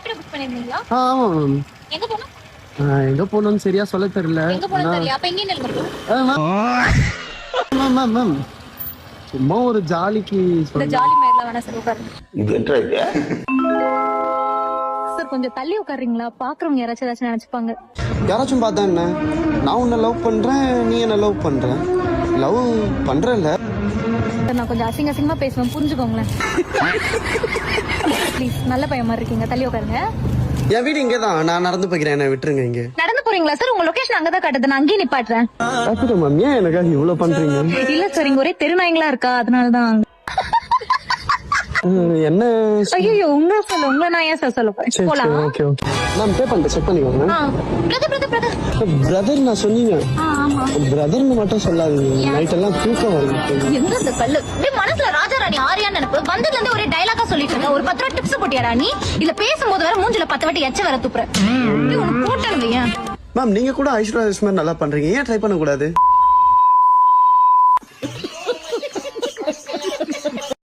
Rapido book பண்ணிருந்தீங்களா? ஆமா ma'am. எங்க போணும்? எங்க போகணும்னு சரியா சொல்ல தெரியல. எங்க போணும் தெரியல. அப்ப எங்க நில்லுங்க. மேம் மேம் மேம் சும்மா ஒரு ஜாலிக்கு இந்த ஜாலி மேல வேணா சார் உட்காருங்க. இது என்ன சார் கொஞ்சம் தள்ளி உட்காருங்களா? பாக்குறவங்க யாராச்சும் நினைச்சுப்பாங்க. யாராச்சும் பார்த்தா என்ன? நான் உன்னை லவ் பண்றேன், நீ என்ன லவ் பண்ற. லவ் பண்றேன்ல. சார் நான் கொஞ்சம் அசிங்கமா பேசுவேன், புரிஞ்சுக்கோங்களேன். ப்ளீஸ், நல்ல பையன் மாதிரி இருக்கீங்க, தள்ளி உட்காருங்க. என் வீடு இங்கதான், நான் நடந்து போய்க்கிறேன், என்ன விட்டுருங்க. இங்க நடந்து போறீங்களா சார்? உங்க லொகேஷன் அங்கதான் காட்டுது, நான் அங்கேயே நிப்பாட்டுறேன். மேம் ஏன் எனக்காக இவ்வளவு பண்றீங்க? இல்ல சார், இங்க ஒரே தெருநாய்களா இருக்கா, அதனாலதான். என்ன? ஐயோ, உங்களை நான் ஏன் சார் சொல்ல போறேன்? போலாம். ஓகே ஓகே மேம், பே பண்ணிட்டு செக் பண்ணிக்கோங்க. பிரதர். பிரதர் நான் சொன்னீங்க. ஆமா. பிரதர்னு மட்டும் சொல்லாதீங்க, நைட் எல்லாம் தூக்கம் வருது. எங்க இந்த கல்லு மனசுல ராஜாராணி ஆரியா நினைப்பு வந்ததுல இருந்து ஒரே டயலாகா சொல்லிட்டு இருக்க. ஒரு 10 ரூபா டிப்ஸ் போட்டியாடா நீ? இல்ல பேசும்போது வேற மூஞ்சில 10 வாட்டி எச்ச வேற துப்புற. போட்டேன். மேம் நீங்க கூட ஐஸ்வர்யா ராஜேஷ் மாதிரி நல்லா பண்றீங்க, ஏன் ட்ரை பண்ண கூடாது?